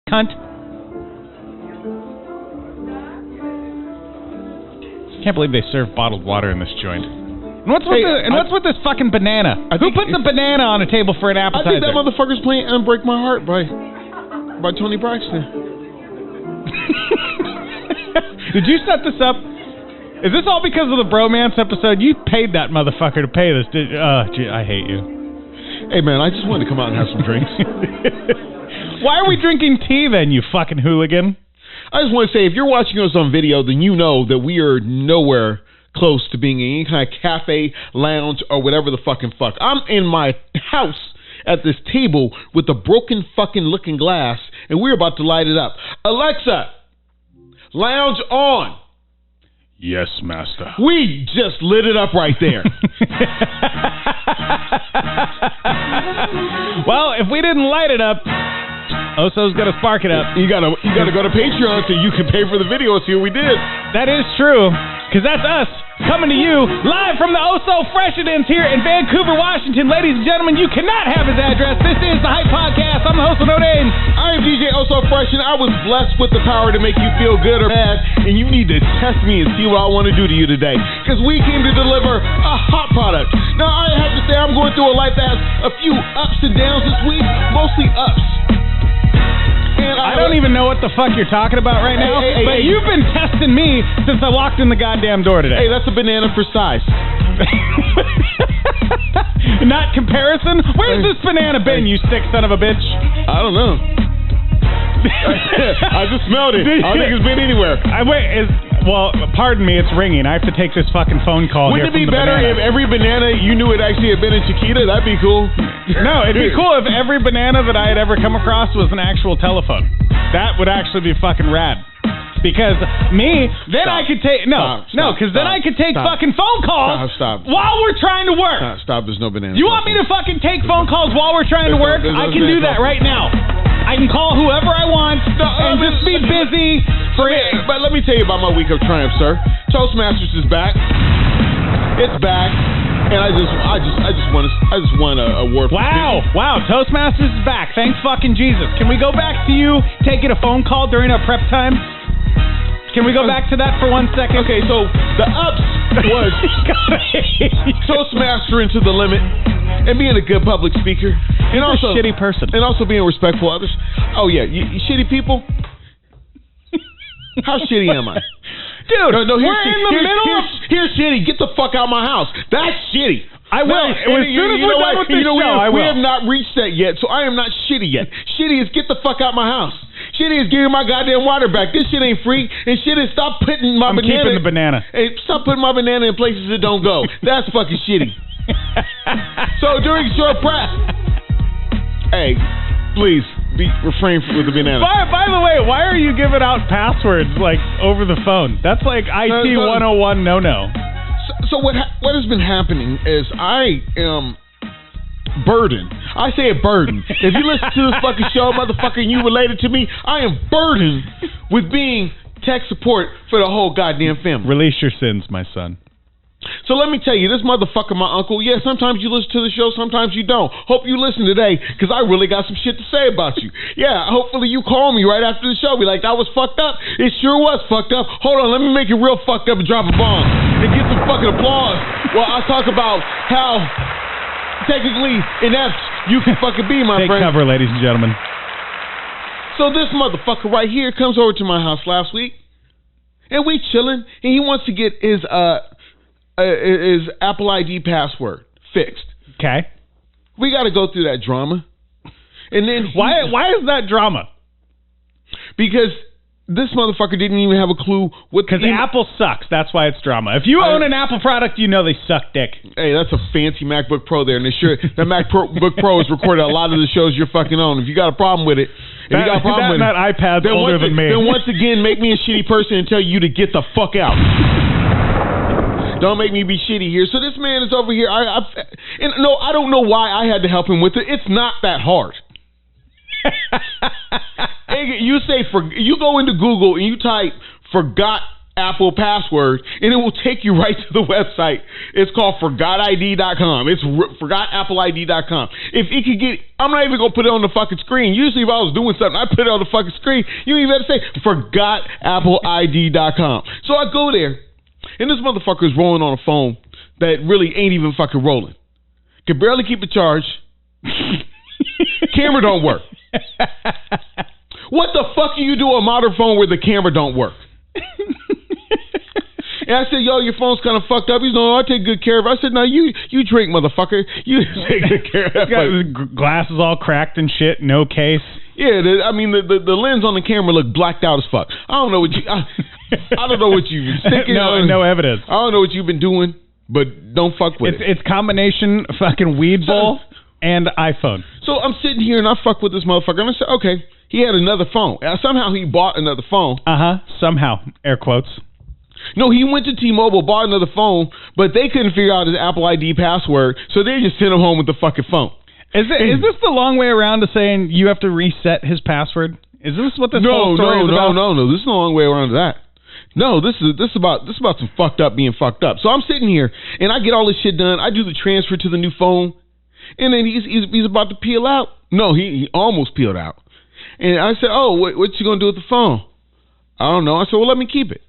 cunt. Can't believe they serve bottled water in this joint. And what's with this fucking banana? Who puts a banana on a table for an appetizer? I think that motherfucker's playing "Unbreak My Heart" by Tony Braxton. Did you set this up? Is this all because of the bromance episode? You paid that motherfucker to pay this. Gee, I hate you. Hey man, I just wanted to come out and have some drinks. Why are we drinking tea then, you fucking hooligan? I just want to say, if you're watching us on video, then you know that we are nowhere close to being in any kind of cafe, lounge, or whatever the fucking fuck. I'm in my house at this table with a broken fucking looking glass, and we're about to light it up. Alexa, lounge on. Yes, master. We just lit it up right there. Well, if we didn't light it up, Oso's gonna spark it up. You gotta go to Patreon so you can pay for the video and see what we did. That is true, because that's us coming to you live from the Oso Freshidence here in Vancouver, Washington. Ladies and gentlemen, you cannot have his address. This is the Hype Podcast. I'm the host of No Names. I am DJ Oso Fresh, and I was blessed with the power to make you feel good or bad, and you need to test me and see what I want to do to you today, because we came to deliver a hot product. Now, I have to say I'm going through a life that has a few ups and downs this week, mostly ups. I don't even know what the fuck you're talking about right now, but you've been testing me since I walked in the goddamn door today. Hey, that's a banana for size. Not comparison? Where's this banana been, you sick son of a bitch? I don't know. I just smelled it. I don't think it's been anywhere. Well, pardon me, it's ringing. I have to take this fucking phone call. Wouldn't it be better if every banana you knew it actually had been in Chiquita? That'd be cool. No, it'd be cool if every banana that I had ever come across was an actual telephone. That would actually be fucking rad. Because I could take fucking phone calls while we're trying to work. Stop, there's no banana. You want me to fucking take phone calls while we're trying to work? I can do that right now. I can call whoever I want and just be busy. But let me tell you about my week of triumph, sir. Toastmasters is back. It's back, and I just won an award. Wow! Toastmasters is back. Thank fucking Jesus. Can we go back to you taking a phone call during our prep time? Can we go back to that for 1 second? Okay, so the ups was Toastmastering to the limit and being a good public speaker. And also a shitty person. And also being respectful of others. Oh, yeah. You shitty people? How shitty am I? Dude, here's shitty. Get the fuck out of my house. That's shitty. I will. As soon as we're done with this show, I will. We have not reached that yet, so I am not shitty yet. Shitty is get the fuck out of my house. Shitty is giving my goddamn water back. This shit ain't free. And shit is stop putting my banana. I'm keeping the banana. Hey, stop putting my banana in places that don't go. That's fucking shitty. So during short prep, hey, please refrain with the banana. By the way, why are you giving out passwords like over the phone? That's like IT 101 no. So what has been happening is I am burdened. I say a burden. If you listen to this fucking show, motherfucker, and you related to me, I am burdened with being tech support for the whole goddamn family. Release your sins, my son. So let me tell you, this motherfucker, my uncle, yeah, sometimes you listen to the show, sometimes you don't. Hope you listen today, because I really got some shit to say about you. Yeah, hopefully you call me right after the show. Be like, that was fucked up. It sure was fucked up. Hold on, let me make it real fucked up and drop a bomb. And get some fucking applause while I talk about how technically inept you can fucking be, my friend. Take cover, ladies and gentlemen. So this motherfucker right here comes over to my house last week, and we chilling, and he wants to get his Apple ID password fixed. Okay. We got to go through that drama. And then why is that drama? Because this motherfucker didn't even have a clue what. Because Apple sucks. That's why it's drama. If you own an Apple product, you know they suck dick. Hey, that's a fancy MacBook Pro there, and that MacBook Pro has recorded a lot of the shows you're fucking on. If you got a problem with it, that iPad's older than me. Then once again, make me a shitty person and tell you to get the fuck out. Don't make me be shitty here. So this man is over here. I don't know why I had to help him with it. It's not that hard. You go into Google and you type "forgot Apple password, and it will take you right to the website. It's called ForgotID.com. It's ForgotAppleID.com. If it could get, I'm not even gonna put it on the fucking screen. Usually, if I was doing something, I put it on the fucking screen. You don't even have to say ForgotAppleID.com. So I go there, and this motherfucker is rolling on a phone that really ain't even fucking rolling. Can barely keep it charged. Camera don't work. What the fuck do you do on a modern phone where the camera don't work? And I said, yo, your phone's kind of fucked up. He's like, I take good care of it. I said, no, you drink, motherfucker. You take good care of it. Got glasses all cracked and shit, no case. Yeah, the lens on the camera looked blacked out as fuck. I don't know what you I don't know what you've been sticking on. No evidence. I don't know what you've been doing, but don't fuck with it. It's combination fucking weed bowl and iPhone. So I'm sitting here and I fuck with this motherfucker and I said, okay, he had another phone. Somehow he bought another phone. Somehow, air quotes. No, he went to T-Mobile, bought another phone, but they couldn't figure out his Apple ID password, so they just sent him home with the fucking phone. Is this the long way around to saying you have to reset his password? Is this what this whole story is about? No. This is the long way around to that. No, this is about some fucked up being fucked up. So I'm sitting here and I get all this shit done. I do the transfer to the new phone, and then he's about to peel out. No, he almost peeled out. And I said, "Oh, what you gonna do with the phone?" I don't know. I said, "Well, let me keep it."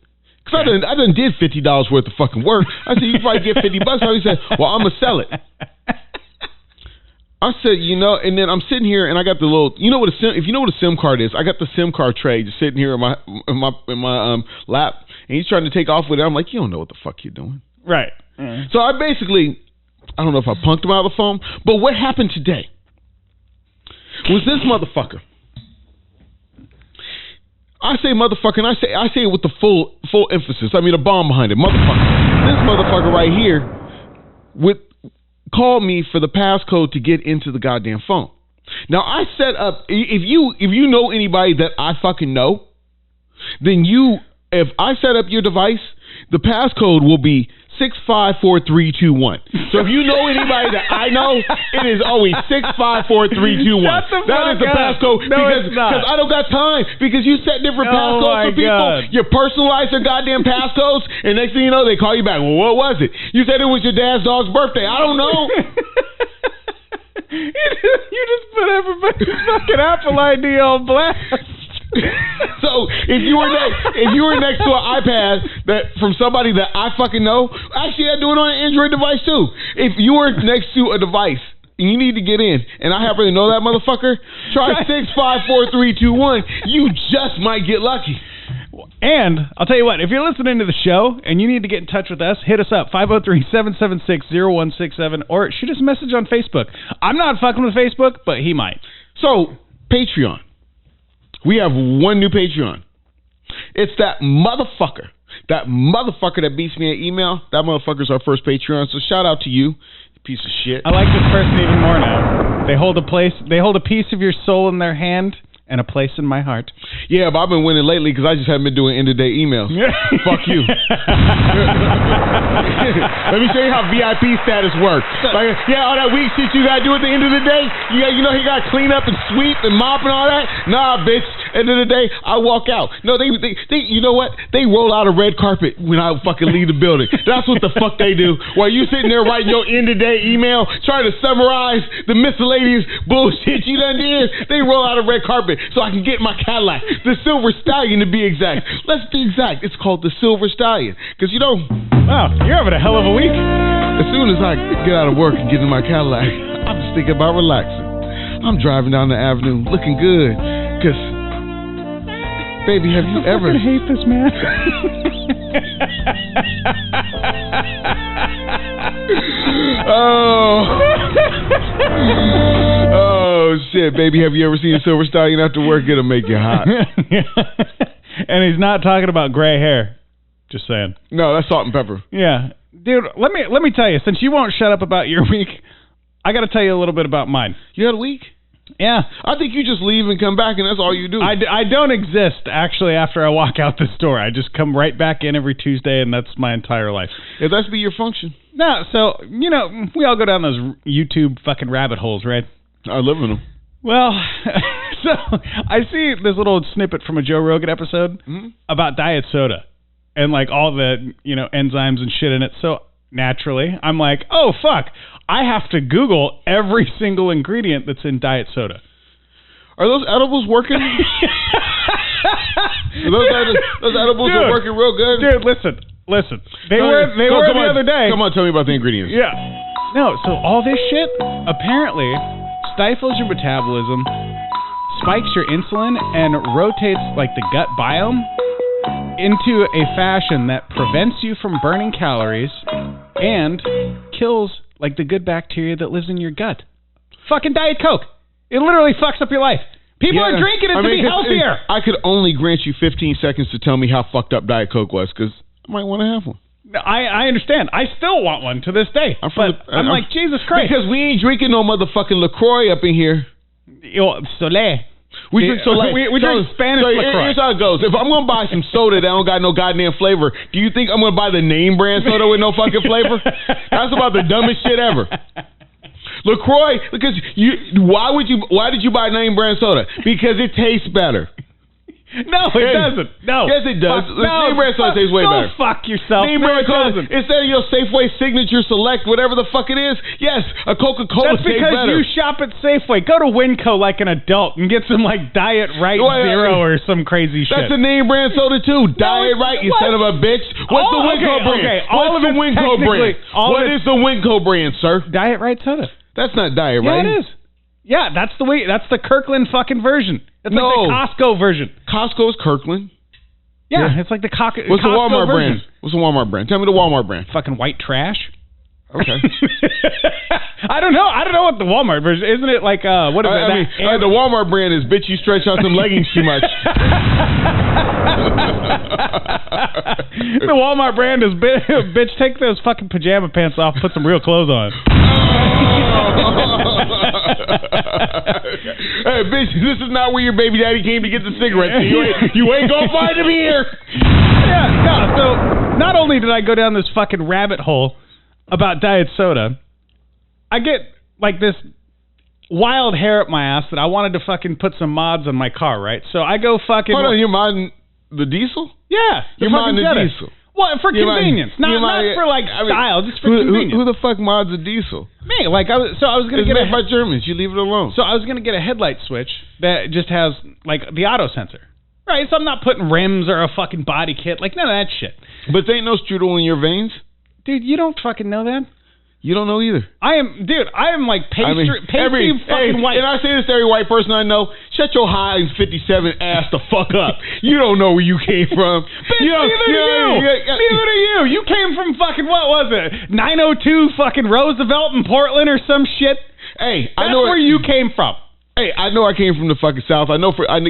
Cause I done did $50 worth of fucking work. I said, you probably get $50. He said, well, I'm gonna sell it. I said, and then I'm sitting here and I got the little, if you know what a SIM card is, I got the SIM card tray just sitting here in my lap, and he's trying to take off with it. I'm like, you don't know what the fuck you're doing, right? So I don't know if I punked him out of the phone, but what happened today was this motherfucker. I say motherfucker, and I say it with the full emphasis. I mean, a bomb behind it, motherfucker. This motherfucker right here called me for the passcode to get into the goddamn phone. Now I set up. If you know anybody that I fucking know, then if I set up your device, the passcode will be 654321. So if you know anybody that I know, it is always 654321. That is the passcode. No, it's not. Because I don't got time. Because you set different passcodes for people. God. You personalize their goddamn passcodes, and next thing you know, they call you back. Well, what was it? You said it was your dad's dog's birthday. I don't know. You just put everybody's fucking Apple ID on blast. So if you were next to an iPad that from somebody that I fucking know, actually I do it on an Android device too. If you were next to a device and you need to get in, and I happen to know that motherfucker, try 654321. You just might get lucky. And I'll tell you what, if you're listening to the show and you need to get in touch with us, hit us up 503-776-0167 or shoot us a message on Facebook. I'm not fucking with Facebook, but he might. So Patreon. We have one new Patreon. It's that motherfucker that beats me at email. That motherfucker's our first Patreon. So shout out to you, piece of shit. I like this person even more now. They hold a piece of your soul in their hand and a place in my heart. Yeah, but I've been winning lately because I just haven't been doing end-of-day emails. Fuck you. Let me show you how VIP status works. Like, all that weak shit you got to do at the end of the day, you got to clean up and sweep and mop and all that. Nah, bitch. End of the day, I walk out. No, they you know what? They roll out a red carpet when I fucking leave the building. That's what the fuck they do. While you sitting there writing your end-of-day email, trying to summarize the miscellaneous bullshit you done did, they roll out a red carpet so I can get my Cadillac, the Silver Stallion to be exact. Let's be exact. It's called the Silver Stallion. Because wow, you're having a hell of a week. As soon as I get out of work and get in my Cadillac, I'm just thinking about relaxing. I'm driving down the avenue looking good. Because, baby, have you ever... I hate this man. Oh shit, baby, have you ever seen a Silver Stallion after work? It'll make you hot. And he's not talking about gray hair. Just saying. No, that's salt and pepper. Yeah. Dude, let me tell you, since you won't shut up about your week, I got to tell you a little bit about mine. You had a week? Yeah. I think you just leave and come back and that's all you do. I don't exist, actually, after I walk out the store. I just come right back in every Tuesday, and that's my entire life. If that's be your function. No, so, we all go down those YouTube fucking rabbit holes, right? I live in them. Well, so I see this little snippet from a Joe Rogan episode about diet soda. and like all the, you know, enzymes and shit in it. So naturally, I'm like, oh fuck, I have to Google every single ingredient that's in diet soda. Are those edibles working? those edibles are working real good. Dude, listen. They were the other day. Come on, tell me about the ingredients. Yeah. No, so all this shit apparently stifles your metabolism, spikes your insulin, and rotates like the gut biome into a fashion that prevents you from burning calories and kills like the good bacteria that lives in your gut. Fucking Diet Coke. It literally fucks up your life. People are drinking it to be healthier. I could only grant you 15 seconds to tell me how fucked up Diet Coke was, because I might want to have one. I understand. I still want one to this day. I'm like, Jesus Christ. Because we ain't drinking no motherfucking LaCroix up in here. Soleil. We drink Soleil. We drink Spanish LaCroix. Here's how it goes. If I'm going to buy some soda that don't got no goddamn flavor, do you think I'm going to buy the name brand soda with no fucking flavor? That's about the dumbest shit ever. LaCroix, because why did you buy name brand soda? Because it tastes better. No, it doesn't. No. Yes, it does. Name brand soda tastes way better. Go fuck yourself. Name brand soda. Instead of your Safeway Signature Select, whatever the fuck it is, yes, a Coca-Cola tastes better. That's because you shop at Safeway. Go to Winco like an adult and get some like Diet Right Zero or some crazy shit. That's a name brand soda too. Diet Right, you son of a bitch. What's the Winco brand? Okay, What's the Winco brand? What is the Winco brand, sir? Diet Right soda. That's not Diet Right. Yeah, it is. Yeah, that's the Kirkland fucking version. It's like the Costco version. Costco's Kirkland. Yeah, it's like the Costco What's the Walmart version. brand? What's the Walmart brand? Tell me the Walmart brand. Fucking white trash. Okay. I don't know what the Walmart version isn't. It like what is it? The Walmart brand is bitch. You stretch out some leggings too much. The Walmart brand is bitch. Take those fucking pajama pants off. Put some real clothes on. Hey, bitch, this is not where your baby daddy came to get the cigarettes. You ain't gonna find him here. Yeah, no. So not only did I go down this fucking rabbit hole about diet soda, I get like this wild hair up my ass that I wanted to fucking put some mods on my car, right? So I go fucking... Hold on, you're modding the diesel? Yeah. You're modding the diesel? Well, for convenience. Not for like style, just for convenience. Who the fuck mods a diesel? Me. Like, I was going to get made by Germans. You leave it alone. So I was going to get a headlight switch that just has like the auto sensor. Right? So I'm not putting rims or a fucking body kit. Like, none of that shit. But there ain't no strudel in your veins? Dude, you don't fucking know that. You don't know either. I am like pasty fucking white. And I say this to every white person I know, shut your Heinz 57 ass the fuck up. You don't know where you came from. Bitch, neither do you. You came from fucking, what was it? 902 fucking Roosevelt in Portland or some shit. Hey, that's where you came from. Hey, I know I came from the fucking South. I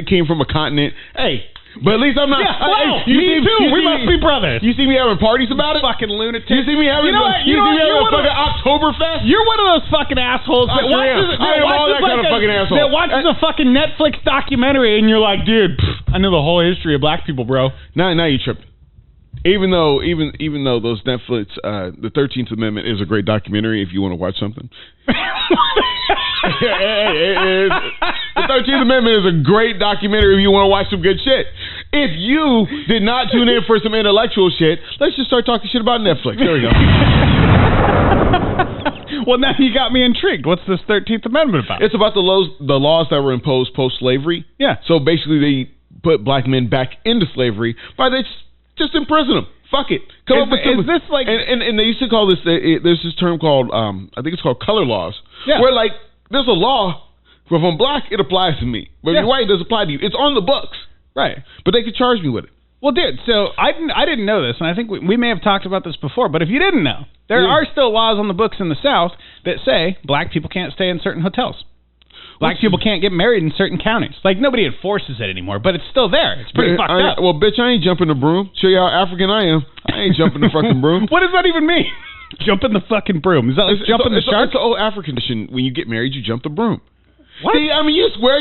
came from a continent. Hey. But at least I'm not. Yeah, me too. We must be brothers. You see me having parties about it? Fucking lunatic. You see me having fucking Oktoberfest? You're one of those fucking assholes that watches a fucking Netflix documentary and you're like, dude, I know the whole history of black people, bro. Now you tripping. Even though those Netflix, the 13th Amendment is a great documentary if you want to watch something. The 13th Amendment is a great documentary if you want to watch some good shit. If you did not tune in for some intellectual shit, let's just start talking shit about Netflix. There we go. Well, now you got me intrigued. What's this 13th Amendment about? It's about the laws that were imposed post-slavery. Yeah. So basically they put black men back into slavery by just imprison them. Fuck it. Is this like... And they used to call this... there's this term called... I think it's called color laws. Yeah. Where, like, there's a law, but if I'm black, it applies to me. But if you're white, it doesn't apply to you. It's on the books. Right. But they could charge me with it. Well, dude, so I didn't know this, and I think we may have talked about this before, but if you didn't know, there are still laws on the books in the South that say black people can't stay in certain hotels. Black people can't get married in certain counties. Like, nobody enforces it anymore, but it's still there. It's pretty fucked up. Well, bitch, I ain't jumping the broom. Show you how African I am. I ain't jumping the fucking broom. What does that even mean? Jumping the fucking broom. Is that like jumping the shark? It's an old African tradition. When you get married, you jump the broom. What? See, I mean, you swear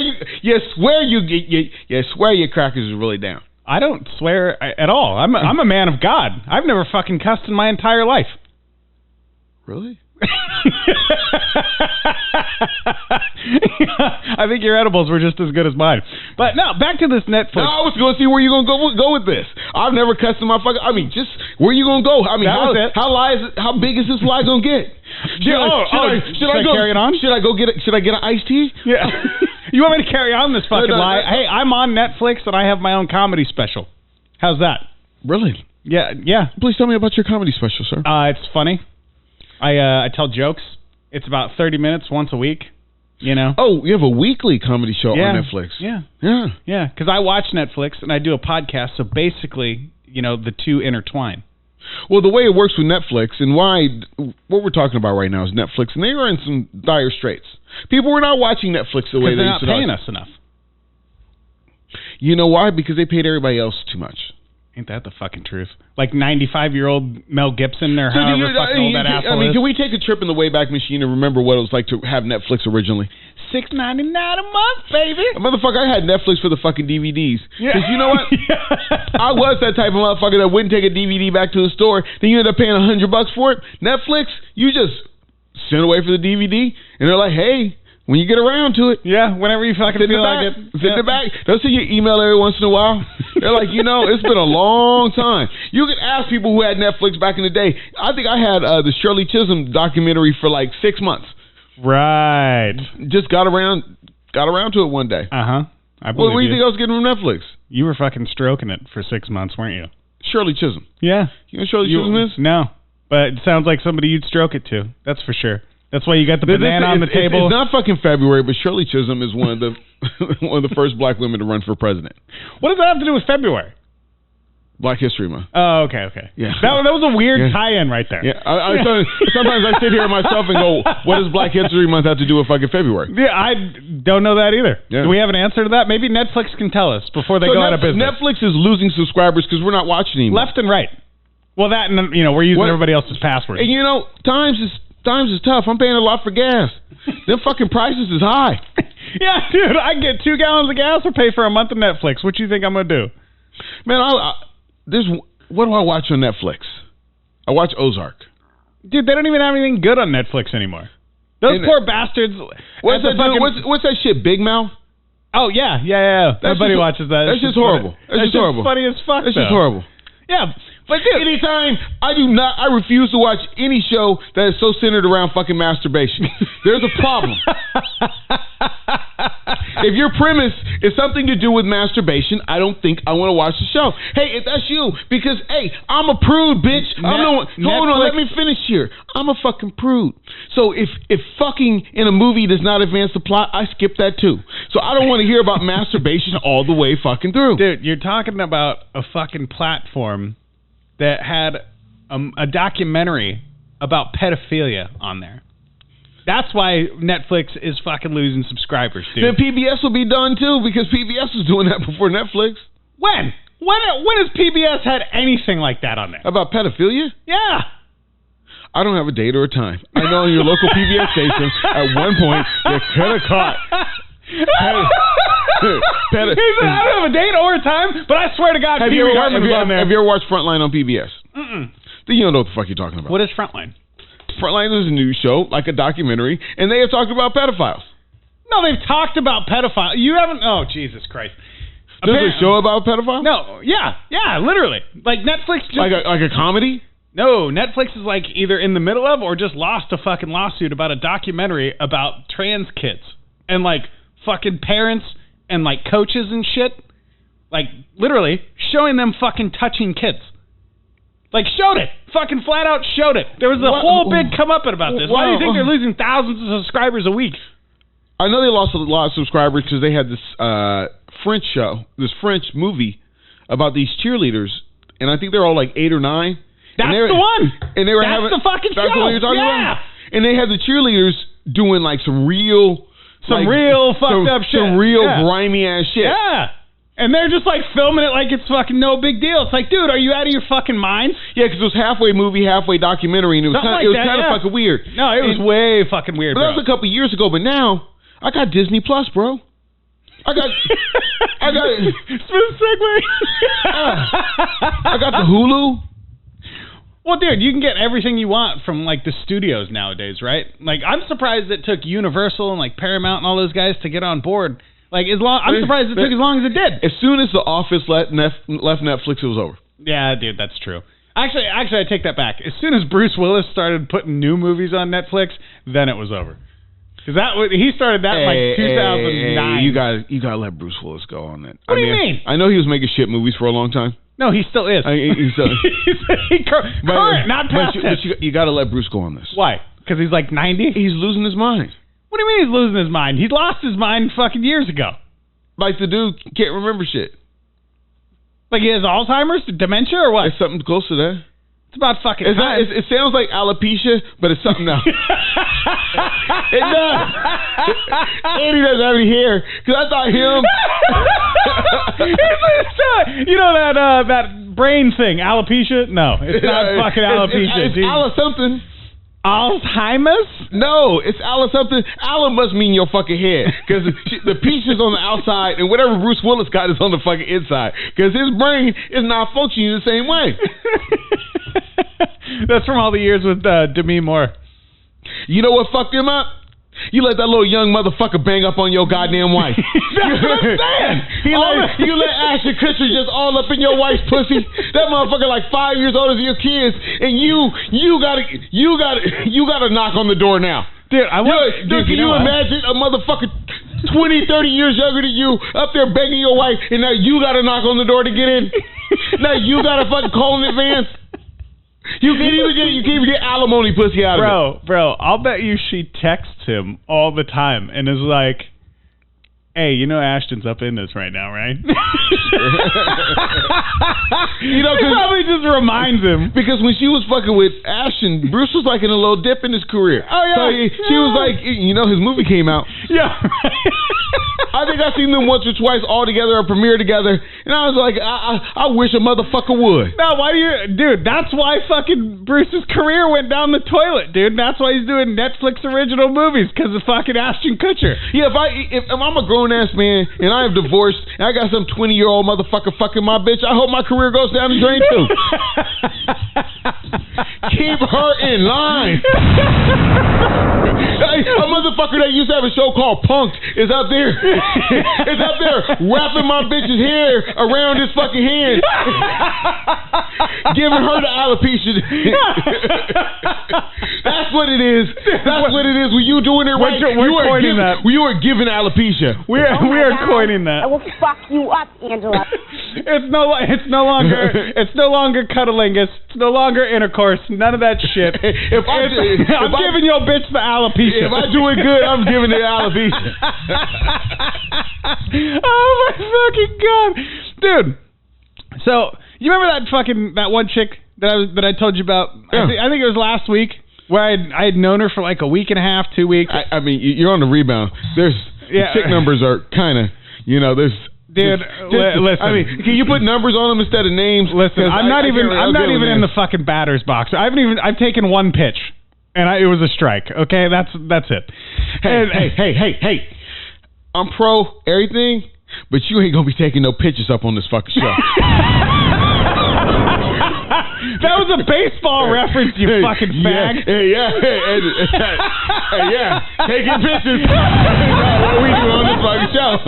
your crackers is really down. I don't swear at all. I'm a man of God. I've never fucking cussed in my entire life. Really? I think your edibles were just as good as mine. But no, back to this Netflix. No, I was going to see where you're going to go with this. I've never cussed my fucking. I mean, just where you going to go? I mean, how big is this lie going to get? Should I carry it on? Should I go get it? Should I get an iced tea? Yeah. You want me to carry on this fucking lie? Hey, I'm on Netflix and I have my own comedy special. How's that? Really? Yeah. Please tell me about your comedy special, sir. It's funny. I tell jokes. It's about 30 minutes once a week. You know. Oh, you have a weekly comedy show on Netflix. Yeah. Because I watch Netflix and I do a podcast. So basically, the two intertwine. Well, the way it works with Netflix and what we're talking about right now is Netflix, and they are in some dire straits. People were not watching Netflix the way they used to. They're not paying us enough. You know why? Because they paid everybody else too much. Ain't that the fucking truth? Like 95-year-old Mel Gibson or however fucking old that asshole is. Can we take a trip in the Wayback Machine and remember what it was like to have Netflix originally? $6.99 a month, baby. Motherfucker, I had Netflix for the fucking DVDs. Yeah. Because you know what? I was that type of motherfucker that wouldn't take a DVD back to the store. Then you end up paying $100 for it. Netflix, you just send away for the DVD, and they're like, hey, when you get around to it. Yeah, whenever you fucking feel like it. Send it back. They'll send you email every once in a while. They're like, it's been a long time. You can ask people who had Netflix back in the day. I think I had the Shirley Chisholm documentary for like 6 months. Right. Just got around to it one day. Uh-huh. What do you think I was getting from Netflix? You were fucking stroking it for 6 months, weren't you? Shirley Chisholm. Yeah. You know who Shirley Chisholm is? No. But it sounds like somebody you'd stroke it to. That's for sure. That's why you got the banana on the table. It's not fucking February, but Shirley Chisholm is one of the first black women to run for president. What does that have to do with February? Black History Month. Oh, okay. Yeah. That was a weird tie-in right there. Yeah. Sometimes I sit here myself and go, what does Black History Month have to do with fucking February? Yeah, I don't know that either. Yeah. Do we have an answer to that? Maybe Netflix can tell us before they go out of business. Netflix is losing subscribers because we're not watching anymore. Left and right. Well, that and we're using everybody else's password. And times is tough. I'm paying a lot for gas. Them fucking prices is high. Yeah, dude, I get 2 gallons of gas or pay for a month of Netflix. What do you think I'm gonna do? Man, what do I watch on Netflix? I watch Ozark. Dude, they don't even have anything good on Netflix anymore. Those poor bastards. What's that shit? Big Mouth? Oh yeah. Everybody watches that. That's just horrible. That's just horrible. Funny as fuck. That's just horrible. Yeah, but dude, anytime I refuse to watch any show that is so centered around fucking masturbation. There's a problem. If your premise is something to do with masturbation, I don't think I want to watch the show. Hey, if that's you, because hey, I'm a prude, bitch. Hold on, let me finish here. I'm a fucking prude. So if fucking in a movie does not advance the plot, I skip that too. So I don't want to hear about masturbation all the way fucking through. Dude, you're talking about a fucking platform that had a documentary about pedophilia on there. That's why Netflix is fucking losing subscribers, dude. Then PBS will be done too, because PBS was doing that before Netflix. When has PBS had anything like that on there? About pedophilia? Yeah. I don't have a date or a time. I know in your local PBS station, at one point, you could have caught. I don't have a date or a time, but I swear to God, have you ever watched Frontline on PBS? Mm-mm. Then you don't know what the fuck you're talking about. What is Frontline? Frontline is a news show, like a documentary, and they have talked about pedophiles. No, they've talked about pedophiles. You haven't? Oh, Jesus Christ. There's a show about pedophiles? No, yeah, literally. Like Netflix just... Like a comedy? No, Netflix is like either in the middle of or just lost a fucking lawsuit about a documentary about trans kids. And like fucking parents and like coaches and shit. Like literally showing them fucking touching kids. Like showed it. Fucking flat out showed it. There was a whole big comeuppance about this. Why do you think they're losing thousands of subscribers a week? I know they lost a lot of subscribers because they had this French show, this French movie about these cheerleaders, and I think they're all like 8 or 9. That's the one. And they were that's the fucking show. That's what you're talking about? And they had the cheerleaders doing like some real fucked up shit. Some real grimy ass shit. Yeah. And they're just like filming it like it's fucking no big deal. It's like, dude, are you out of your fucking mind? Yeah, because it was halfway movie, halfway documentary, and it was kind of fucking weird. No, it was way fucking weird, bro. That was a couple years ago, but now I got Disney Plus, bro. I got smooth segue. I got the Hulu. Well, dude, you can get everything you want from like the studios nowadays, right? Like, I'm surprised it took Universal and like Paramount and all those guys to get on board. Like, I'm surprised it took as long as it did. As soon as The Office left Netflix, it was over. Yeah, dude, that's true. Actually, I take that back. As soon as Bruce Willis started putting new movies on Netflix, then it was over. Because he started that in like 2009. You gotta let Bruce Willis go on that. What do you mean? I know he was making shit movies for a long time. No, he still is. He's still current, not past. But you gotta let Bruce go on this. Why? Because he's like 90? He's losing his mind. What do you mean he's losing his mind? He lost his mind fucking years ago. Like the dude can't remember shit. Like he has Alzheimer's, dementia, or what? It's something close to that. It's about fucking time. It sounds like alopecia, but it's something else. It does. And he doesn't have any hair. Because I thought him... you know that brain thing, alopecia? No, it's not fucking alopecia. It's ala something. Alzheimer's? No, it's ala something. Ala must mean your fucking head. Because the piece is on the outside, and whatever Bruce Willis got is on the fucking inside. Because his brain is not functioning the same way. That's from all the years with Demi Moore. You know what fucked him up? You let that little young motherfucker bang up on your goddamn wife. That's what I'm saying. You let Ashton Kutcher just all up in your wife's pussy. That motherfucker like 5 years older than your kids, and you gotta knock on the door now. Dude, can you imagine a motherfucker 20, 30 years younger than you up there begging your wife, and now you gotta knock on the door to get in? Now you gotta fucking call in advance? You can't even get alimony pussy out of it. Bro, I'll bet you she texts him all the time and is like, hey, you know Ashton's up in this right now, right? Probably just reminds him. Because when she was fucking with Ashton, Bruce was like in a little dip in his career. Oh, yeah. So she was like, his movie came out. Yeah. I think I seen them once or twice all together or premiere together, and I was like, I wish a motherfucker would. No, why do you... Dude, that's why fucking Bruce's career went down the toilet, dude. That's why he's doing Netflix original movies, because of fucking Ashton Kutcher. Yeah, if I'm a grown-ass man, and I am divorced, and I got some 20-year-old motherfucker fucking my bitch, I hope my career goes down the drain, too. Keep her in line. A motherfucker that used to have a show called Punk'd is out there. It's up there wrapping my bitch's hair around his fucking hand, giving her the alopecia. That's what it is. That's what it is. When you doing it right, you are giving alopecia. We are coining that. I will fuck you up, Angela. It's no longer cunnilingus. It's no longer intercourse. None of that shit. I'm giving your bitch the alopecia. If I do it good, I'm giving it alopecia. Oh my fucking god, dude! So you remember that one chick that I told you about? Yeah. I think it was last week where I had known her for like a week and a half, 2 weeks. I mean, you're on the rebound. The chick numbers are kind of, there's. Dude, listen. I mean, can you put numbers on them instead of names? Listen, I'm not even in the fucking batter's box. I've taken one pitch, and it was a strike. Okay, that's it. Hey. I'm pro everything, but you ain't gonna be taking no pictures up on this fucking show. That was a baseball reference, you fucking fag. Yeah. Taking pictures. That's what we do on this fucking show.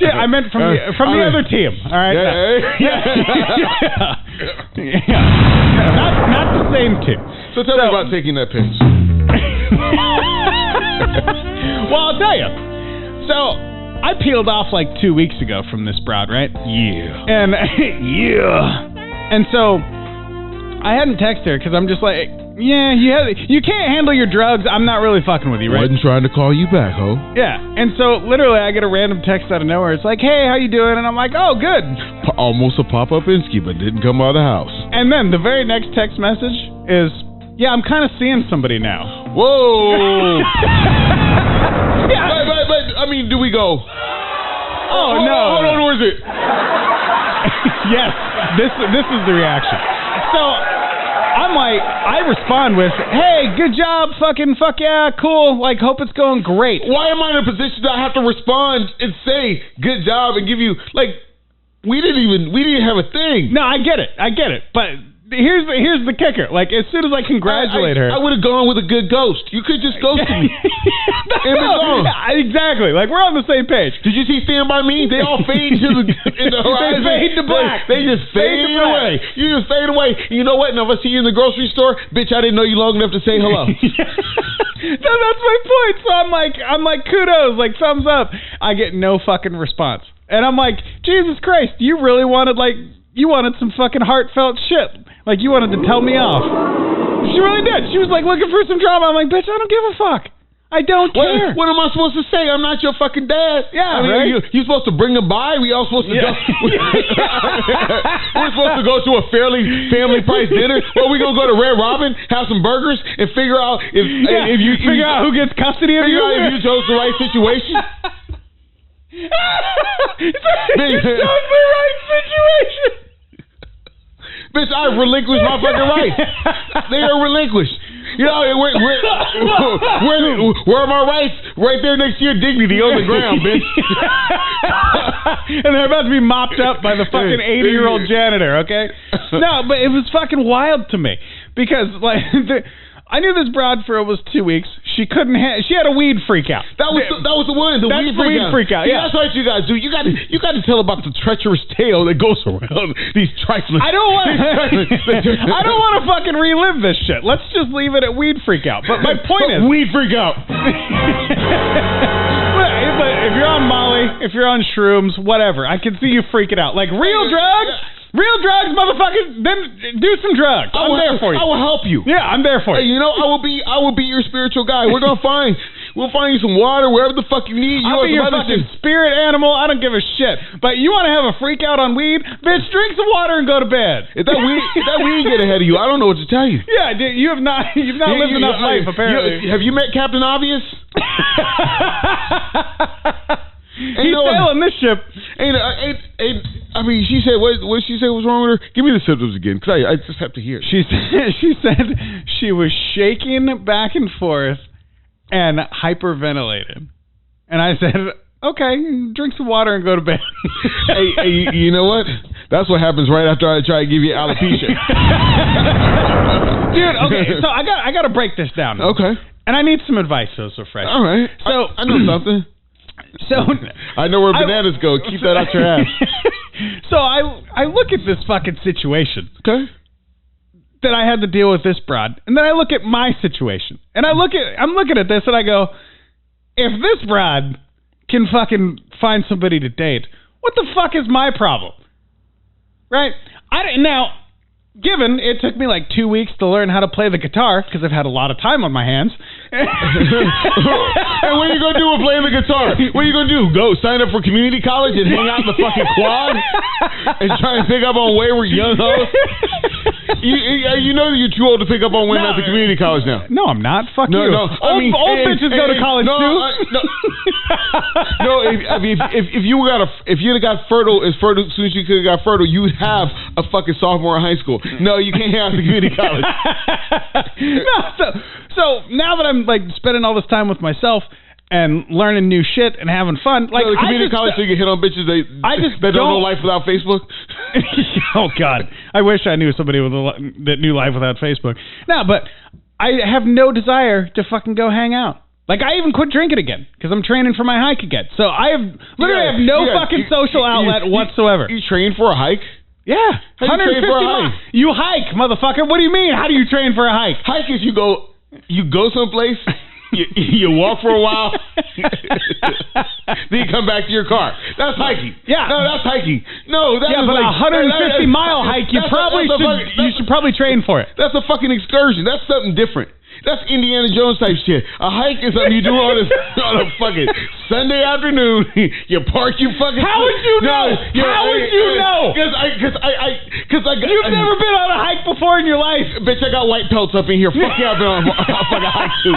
Yeah, I meant from the other team. All right. Not the same team. So tell me about taking that pitch. Well, I'll tell you. So I peeled off like 2 weeks ago from this broad, right? Yeah. And and so I hadn't texted her because I'm just like, yeah, you can't handle your drugs. I'm not really fucking with you, right? Wasn't trying to call you back, ho. Yeah. And so literally I get a random text out of nowhere. It's like, hey, how you doing? And I'm like, oh, good. Almost a pop-up Insky, but didn't come out of the house. And then the very next text message is, yeah, I'm kind of seeing somebody now. Whoa. Yeah. But, I mean, do we go? Oh, no. Hold on, where is it? Yes, this is the reaction. So I'm like, I respond with, hey, good job, fucking fuck yeah, cool, like, hope it's going great. Why am I in a position that I have to respond and say good job and give you, like, We didn't have a thing. No, I get it, but. Here's the kicker. Like, as soon as I congratulate her, I would have gone with a good ghost. You could just ghost me. Exactly. Like, we're on the same page. Did you see Stand By Me? They all fade to the horizon. They fade to black. They just fade away. You just fade away. You know what? And if I see you in the grocery store, bitch, I didn't know you long enough to say hello. No, that's my point. So I'm like, kudos, like thumbs up. I get no fucking response, and I'm like, Jesus Christ, you really wanted some fucking heartfelt shit. Like, you wanted to tell me off. She really did. She was like looking for some drama. I'm like, bitch, I don't give a fuck. I don't care. What am I supposed to say? I'm not your fucking dad. Yeah, I mean, right? You supposed to bring them by? We all supposed to go? We're supposed to go to a family price dinner? Or we going to go to Red Robin, have some burgers, and figure out if you figure out who gets custody of you? Figure out if you chose the right situation? You chose the right situation. Bitch, I've relinquished my fucking rights. They are relinquished. You know, where are my rights? Right there next to your dignity on the ground, bitch. And they're about to be mopped up by the fucking 80-year-old janitor, okay? No, but it was fucking wild to me. Because, like, I knew this broad for almost 2 weeks. She had a weed freak out. That was the one. The weed freak out. Yeah, that's what you guys do. You got to tell about the treacherous tale that goes around these trifling. I don't want to fucking relive this shit. Let's just leave it at weed freak out. But my point is, weed freak out. But if you're on Molly, if you're on shrooms, whatever, I can see you freaking out. Like real drugs. Real drugs, motherfuckers. Then do some drugs. I'm there for you. I will help you. Yeah, I'm there for you. Hey, you know, I will be your spiritual guy. We'll find you some water wherever the fuck you need. I'll be your fucking spirit animal. I don't give a shit. But you want to have a freak out on weed? Bitch, drink some water and go to bed. If that weed get ahead of you, I don't know what to tell you. Yeah, dude, you've not lived enough life apparently. Have you met Captain Obvious? He's sailing this ship. I mean, she said, what did she say was wrong with her? Give me the symptoms again, because I just have to hear it. She said she was shaking back and forth and hyperventilating. And I said, okay, drink some water and go to bed. hey, you know what? That's what happens right after I try to give you alopecia. Dude, okay, so I got to break this down. Okay. And I need some advice, so fresh. All right. So I know something. So I know where bananas go. Keep that out your ass. So I look at this fucking situation. Okay. That I had to deal with this broad, and then I look at my situation, and I'm looking at this, and I go, if this broad can fucking find somebody to date, what the fuck is my problem? Right? Now, given it took me like 2 weeks to learn how to play the guitar because I've had a lot of time on my hands. And what are you going to do with playing the guitar? What are you going to do? Go sign up for community college and hang out in the fucking quad and try and pick up on wayward young hoes? You know that you're too old to pick up on women at the community college now. No, I'm not. Fuck you. No. Old bitches go to college too. If you got fertile as soon as you could have got fertile, you'd have a fucking sophomore in high school. No, you can't have the community college. No, so now that I'm like spending all this time with myself and learning new shit and having fun, like the community college, so you can hit on bitches that don't know life without Facebook. Oh God, I wish I knew somebody that knew life without Facebook. No, but I have no desire to fucking go hang out. Like, I even quit drinking again because I'm training for my hike again. So I have no fucking social outlet whatsoever. You train for a hike? Yeah, 150 miles. You hike, motherfucker. What do you mean? How do you train for a hike? Hike is you go someplace, you walk for a while, then you come back to your car. That's hiking. Yeah, no, that's hiking. No, that but like, a 150 mile hike. You should probably train for it. That's a fucking excursion. That's something different. That's Indiana Jones type shit. A hike is something you do on a fucking Sunday afternoon. You park your fucking. How would you know? How would you know? Because you've never been on a hike before in your life. Bitch, I got white pelts up in here. Fuck yeah, I've been on a fucking hike too.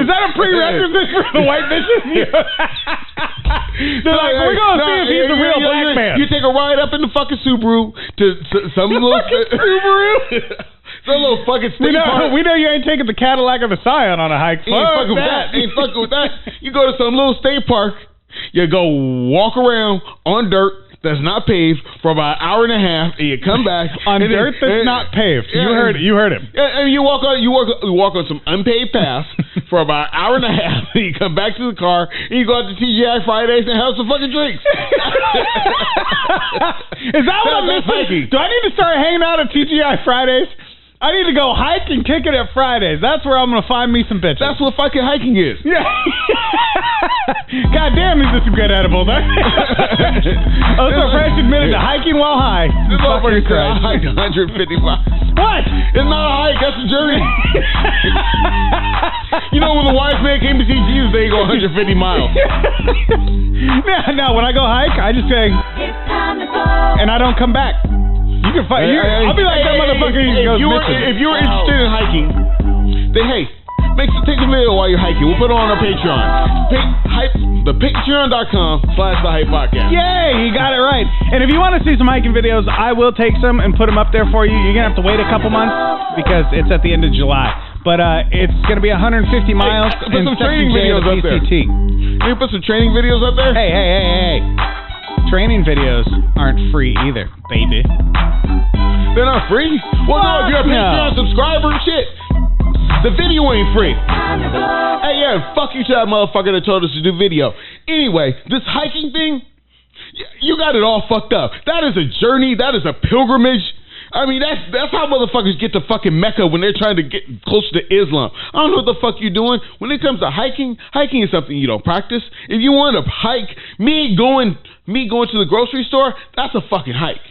Is that a prerequisite for the white bitches? They're like, we're gonna see if he's a real black man. You take a ride up in the fucking Subaru to some little Subaru. Some little fucking state park. We know you ain't taking the Cadillac or the Scion on a hike. Ain't fucking with that. You go to some little state park. You go walk around on dirt, that's not paved for about an hour and a half, and you come back on dirt that's not paved. You heard him. And you walk on some unpaved paths for about an hour and a half, and you come back to the car, and you go out to TGI Fridays and have some fucking drinks. Is that what I'm missing? Do I need to start hanging out at TGI Fridays? I need to go hike and kick it at Fridays. That's where I'm going to find me some bitches. That's what fucking hiking is. Yeah. God damn, these are some good edibles. I was so fresh admitted to hiking while high. This motherfucker said I hiked 150 miles. What? It's not a hike. That's a journey. You know, when the wise man came to see Jesus, they go 150 miles. No, when I go hike, I just say, and I don't come back. You can fight. I'll be like that motherfucker. If you're interested in hiking, then hey, take a video while you're hiking. We'll put it on our Patreon. The Patreon.com/thehypepodcast. Yay, you got it right. And if you want to see some hiking videos, I will take some and put them up there for you. You're gonna have to wait a couple months because it's at the end of July. But it's gonna be 150 miles. Put some training videos up there. Can you put some training videos up there? Hey. Training videos aren't free either, baby. They're not free? Well, no, if you're a Patreon subscriber, shit. The video ain't free. Hey, yeah, fuck you to that motherfucker that told us to do video. Anyway, this hiking thing, you got it all fucked up. That is a journey. That is a pilgrimage. I mean, that's how motherfuckers get to fucking Mecca when they're trying to get closer to Islam. I don't know what the fuck you're doing. When it comes to hiking is something you don't practice. If you want to hike, me going to the grocery store, that's a fucking hike.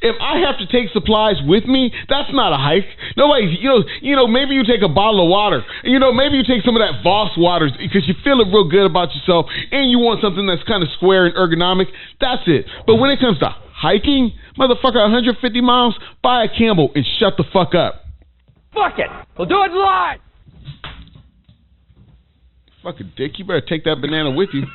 If I have to take supplies with me, that's not a hike. Nobody, you know, maybe you take a bottle of water. Maybe you take some of that Voss water because you feel real good about yourself and you want something that's kind of square and ergonomic. That's it. But when it comes to hiking, motherfucker, 150 miles, buy a Campbell and shut the fuck up. Fuck it. We'll do it live. Fucking dick, you better take that banana with you.